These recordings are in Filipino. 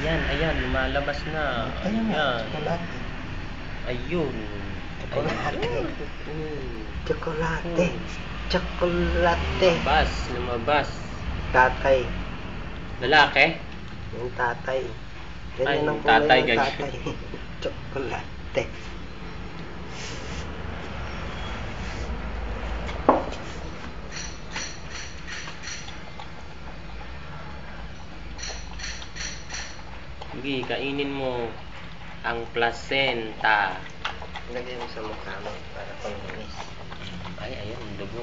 Ayan, lumalabas na. Ayun na, chocolate. Ayun. Chocolate. Chocolate. Lumabas. Tatay. Lalaki? Yung tatay. Ay, Ganyan ang yung tatay, kulay ng ganyan. tatay. Chocolate. Sige, kainin mo ang placenta. Lagay mo sa mukha mo para panghinis. Ay, ayan, ang dugo.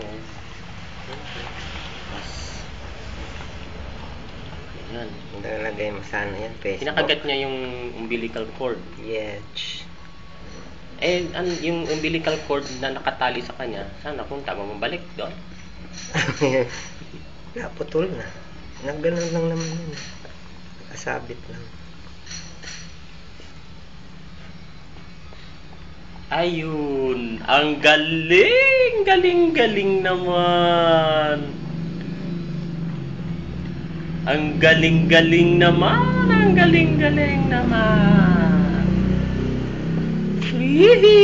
Ayan. Lagay mo sana yan, Facebook. Kinakagat niya yung umbilical cord. Yes. Yung umbilical cord na nakatali sa kanya, saan napunta? Bumabalik doon? Naputol na. Nagganon lang naman yun. Nakasabit lang. Ayun, ang galing naman. Ang galing naman. Hihi.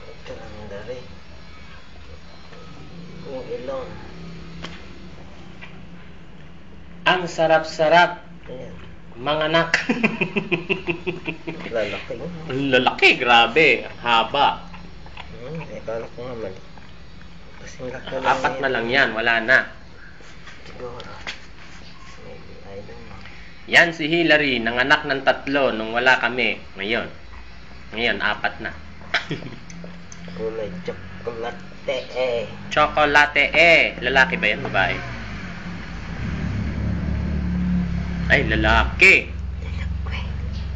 Ito lang dari. Yung ilong. Ang sarap-sarap. Ayan. Manganak. Lalaki yun. Ang lalaki, grabe. Haba. Kala ko nga mali. Kasing laki lang. 4 na lang yan, wala na. Siguro. Maybe, I don't know. Yan si Hillary, nanganak ng 3 nung wala kami. Ngayon 4 na. Kulay chocolate Chocolate lalaki ba yan? Babae? Ay, lalaki.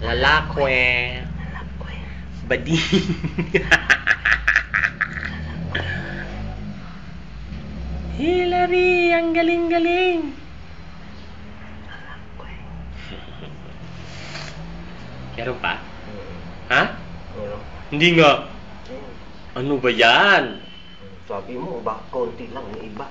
Lalakwe. Bading. Hillary, ang galing. Meron pa? Ha? Hindi nga. Ano ba yan? Sabi mo, konti lang yung iba.